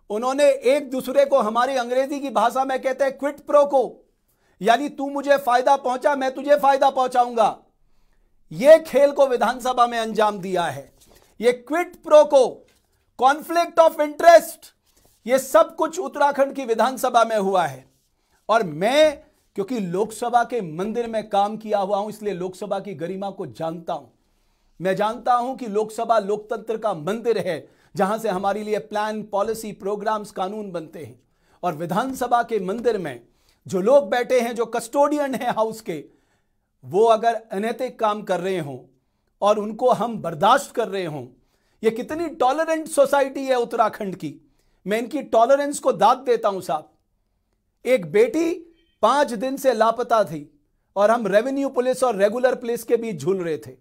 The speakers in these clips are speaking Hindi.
उन्होंने एक दूसरे को, हमारी अंग्रेजी की भाषा में कहते हैं क्विट प्रो को, यानी तू मुझे फायदा पहुंचा, मैं तुझे फायदा पहुंचाऊंगा। यह खेल को विधानसभा में अंजाम दिया है। यह क्विट प्रो को, कॉन्फ्लिक्ट ऑफ इंटरेस्ट, यह सब कुछ उत्तराखंड की विधानसभा में हुआ है। और मैं क्योंकि लोकसभा के मंदिर में काम किया हुआ हूं, इसलिए लोकसभा की गरिमा को जानता हूं। मैं जानता हूं कि लोकसभा लोकतंत्र का मंदिर है, जहां से हमारे लिए प्लान, पॉलिसी, प्रोग्राम्स, कानून बनते हैं। और विधानसभा के मंदिर में जो लोग बैठे हैं, जो कस्टोडियन हैं हाउस के, वो अगर अनैतिक काम कर रहे हों और उनको हम बर्दाश्त कर रहे हों, ये कितनी टॉलरेंट सोसाइटी है उत्तराखंड की। मैं इनकी टॉलरेंस को दाद देता हूं साहब। एक बेटी 5 दिन से लापता थी और हम रेवेन्यू पुलिस और रेगुलर पुलिस के बीच झूल रहे थे।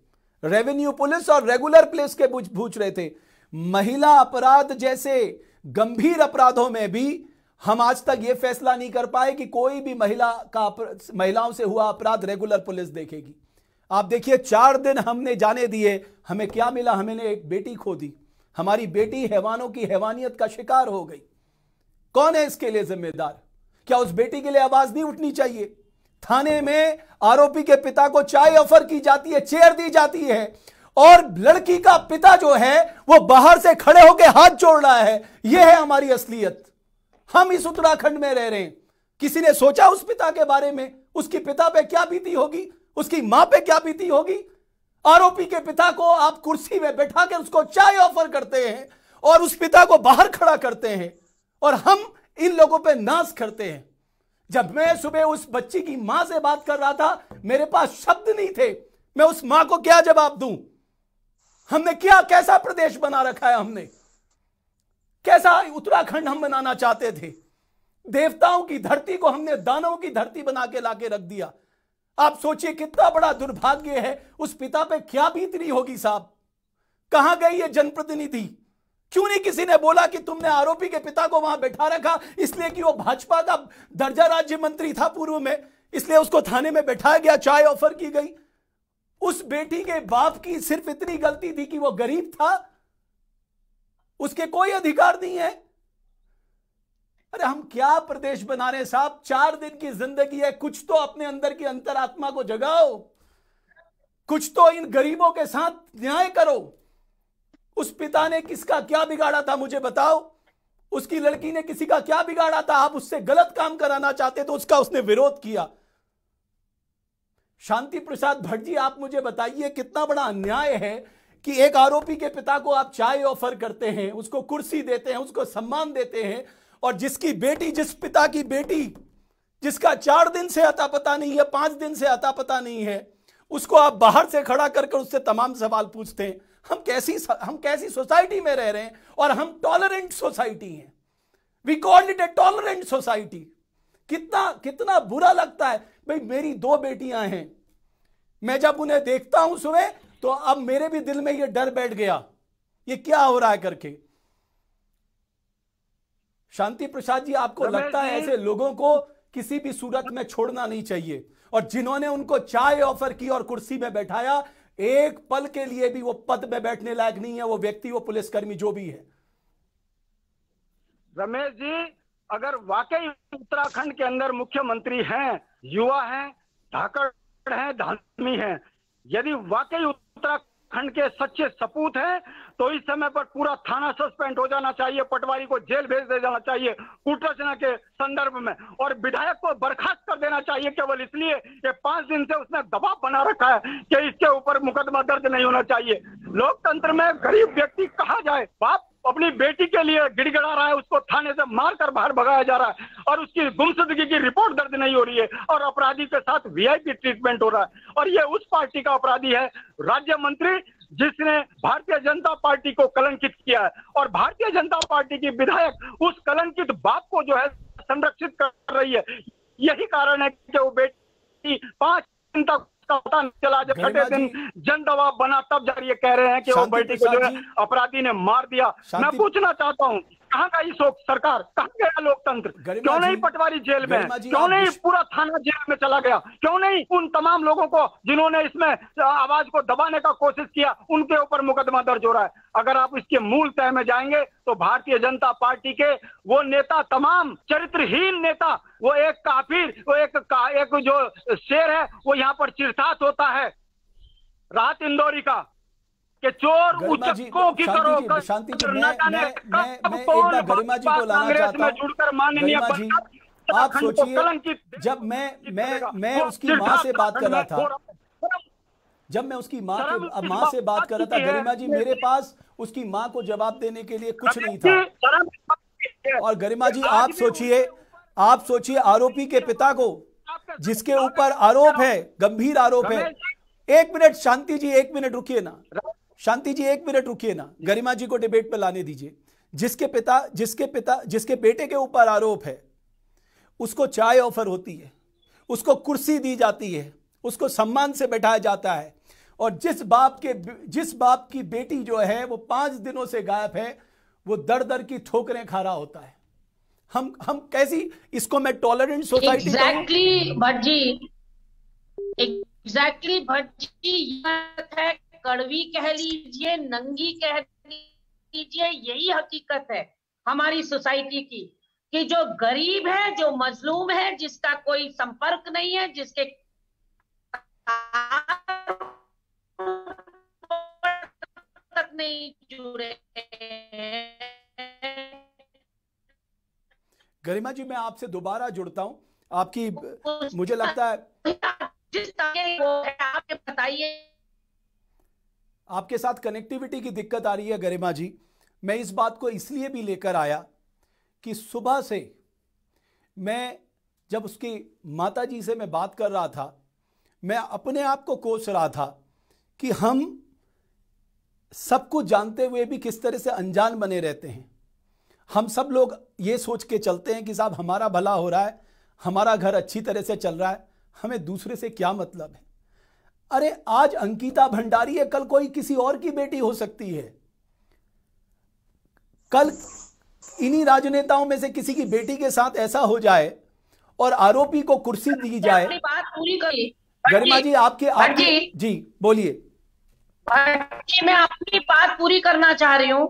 रेवेन्यू पुलिस और रेगुलर पुलिस के बीच पूछ रहे थे। महिला अपराध जैसे गंभीर अपराधों में भी हम आज तक यह फैसला नहीं कर पाए कि कोई भी महिलाओं से हुआ अपराध रेगुलर पुलिस देखेगी। आप देखिए 4 दिन हमने जाने दिए, हमें क्या मिला? हमने एक बेटी खो दी। हमारी बेटी हैवानों की हैवानियत का शिकार हो गई। कौन है इसके लिए जिम्मेदार? क्या उस बेटी के लिए आवाज नहीं उठनी चाहिए? थाने में आरोपी के पिता को चाय ऑफर की जाती है, चेयर दी जाती है, और लड़की का पिता जो है वो बाहर से खड़े होकर हाथ जोड़ रहा है। यह है हमारी असलियत। हम इस उत्तराखंड में रह रहे हैं। किसी ने सोचा उस पिता के बारे में? उसकी पिता पे क्या बीती होगी, उसकी मां पे क्या बीती होगी? आरोपी के पिता को आप कुर्सी में बैठा कर उसको चाय ऑफर करते हैं और उस पिता को बाहर खड़ा करते हैं, और हम इन लोगों पे नाज करते हैं। जब मैं सुबह उस बच्ची की मां से बात कर रहा था, मेरे पास शब्द नहीं थे। मैं उस मां को क्या जवाब दूं? हमने क्या, कैसा प्रदेश बना रखा है? हमने कैसा उत्तराखंड हम बनाना चाहते थे? देवताओं की धरती को हमने दानवों की धरती बना के लाके रख दिया। आप सोचिए कितना बड़ा दुर्भाग्य है। उस पिता पे क्या बीतनी होगी साहब? कहां गई ये जनप्रतिनिधि? क्यों नहीं किसी ने बोला कि तुमने आरोपी के पिता को वहां बैठा रखा इसलिए कि वो भाजपा का दर्जा राज्य मंत्री था पूर्व में, इसलिए उसको थाने में बैठाया गया, चाय ऑफर की गई। उस बेटी के बाप की सिर्फ इतनी गलती थी कि वो गरीब था, उसके कोई अधिकार नहीं है। अरे हम क्या प्रदेश बना रहे साहब? 4 दिन की जिंदगी है, कुछ तो अपने अंदर की अंतरात्मा को जगाओ, कुछ तो इन गरीबों के साथ न्याय करो। उस पिता ने किसका क्या बिगाड़ा था मुझे बताओ? उसकी लड़की ने किसी का क्या बिगाड़ा था? आप उससे गलत काम कराना चाहते तो उसका उसने विरोध किया। शांति प्रसाद भट्ट जी, आप मुझे बताइए कितना बड़ा अन्याय है कि एक आरोपी के पिता को आप चाय ऑफर करते हैं, उसको कुर्सी देते हैं, उसको सम्मान देते हैं, और जिसकी बेटी, जिस पिता की बेटी जिसका 4 दिन से अता पता नहीं है, 5 दिन से अता पता नहीं है, उसको आप बाहर से खड़ा करके उससे तमाम सवाल पूछते हैं। हम कैसी सोसाइटी में रह रहे हैं? और हम टॉलरेंट सोसाइटी हैं। We called it a tolerant society. कितना बुरा लगता है भाई। मेरी 2 बेटियां हैं, मैं जब उन्हें देखता हूं सुबह तो अब मेरे भी दिल में यह डर बैठ गया, ये क्या हो रहा है करके। शांति प्रसाद जी, आपको लगता है ऐसे लोगों को किसी भी सूरत में छोड़ना नहीं चाहिए? और जिन्होंने उनको चाय ऑफर की और कुर्सी में बैठाया, एक पल के लिए भी वो पद में बैठने लायक नहीं है, वो व्यक्ति, वो पुलिसकर्मी जो भी है। रमेश जी, अगर वाकई उत्तराखंड के अंदर मुख्यमंत्री हैं, युवा हैं, धाकड़ हैं, धार्मी हैं, यदि वाकई उत्तराखंड के सच्चे सपूत हैं, तो इस समय पर पूरा थाना सस्पेंड हो जाना चाहिए, पटवारी को जेल भेज दे जाना चाहिए कुटरचना के संदर्भ में, और विधायक को बर्खास्त कर देना चाहिए केवल इसलिए कि 5 दिन से उसने दबाव बना रखा है कि इसके ऊपर मुकदमा दर्ज नहीं होना चाहिए। लोकतंत्र में गरीब व्यक्ति कहा जाए, बाप अपनी बेटी के लिए गिड़गिड़ा रहा है, उसको थाने से मारकर बाहर भगाया जा रहा है और उसकी गुमशुदगी की रिपोर्ट दर्ज नहीं हो रही है, और अपराधी के साथ वीआईपी ट्रीटमेंट हो रहा है। और ये उस पार्टी का अपराधी है, राज्य मंत्री, जिसने भारतीय जनता पार्टी को कलंकित किया है, और भारतीय जनता पार्टी की विधायक उस कलंकित बाप को जो है संरक्षित कर रही है। यही कारण है कि वो बेटी 5 दिन तक का पता नहीं चला, जब 6ठे दिन जन दबाव बना तब जा ये कह रहे हैं कि वो बेटी को जो है अपराधी ने मार दिया। मैं पूछना चाहता हूँ, कहाँ गई सरकार, कहाँ गया लोकतंत्र? क्यों नहीं पटवारी जेल में, क्यों नहीं पूरा थाना जेल में चला गया? क्यों नहीं उन तमाम लोगों को जिन्होंने इसमें आवाज को दबाने का कोशिश किया, उनके ऊपर मुकदमा दर्ज हो रहा है? अगर आप इसके मूल तय में जाएंगे तो भारतीय जनता पार्टी के वो नेता, तमाम चरित्रहीन नेता, वो एक काफिर, वो एक जो शेर है वो यहाँ पर चिरसात होता है राहत इंदौरी का, कि चोर उचक्कों की करो। शांति जी, मैं एक बार गरिमा जी को लाना चाहता हूं। गरिमा जी, आप सोचिए, जब मैं उसकी माँ से बात कर रहा था, जब मैं उसकी माँ से बात कर रहा था, गरिमा जी, मेरे पास उसकी माँ को जवाब देने के लिए कुछ नहीं था। और गरिमा जी, आप सोचिए आरोपी के पिता को, जिसके ऊपर आरोप है, गंभीर आरोप है। एक मिनट शांति जी, एक मिनट रुकिए ना, शांति जी एक मिनट रुकिए ना, गरिमा जी को डिबेट पे लाने दीजिए। जिसके बेटे के ऊपर आरोप है, उसको चाय ऑफर होती है, उसको कुर्सी दी जाती है, उसको सम्मान से बैठाया जाता है, और जिस बाप की बेटी जो है वो 5 दिनों से गायब है, वो दर की ठोकरें खा रहा होता है। हम कैसी, इसको मैं tolerant society exactly Bhatt ji, exactly Bhatt ji, है कड़वी कह लीजिए, नंगी कह लीजिए, यही हकीकत है हमारी सोसाइटी की, कि जो गरीब है, जो मजलूम है, जिसका कोई संपर्क नहीं है, जिसके तक नहीं जुड़े। गरिमा जी, मैं आपसे दोबारा जुड़ता हूं, आपकी मुझे लगता है बताइए, आपके साथ कनेक्टिविटी की दिक्कत आ रही है। गरिमा जी, मैं इस बात को इसलिए भी लेकर आया कि सुबह से मैं जब उसकी माताजी से मैं बात कर रहा था, मैं अपने आप को कोस रहा था कि हम सब कुछ जानते हुए भी किस तरह से अनजान बने रहते हैं। हम सब लोग ये सोच के चलते हैं कि साहब हमारा भला हो रहा है, हमारा घर अच्छी तरह से चल रहा है, हमें दूसरे से क्या मतलब है। अरे आज अंकिता भंडारी है, कल कोई किसी और की बेटी हो सकती है, कल इन्हीं राजनेताओं में से किसी की बेटी के साथ ऐसा हो जाए और आरोपी को कुर्सी दी जाए। बात पूरी करिए गरिमा जी, आपके जी बोलिए। मैं अपनी बात पूरी करना चाह रही हूँ।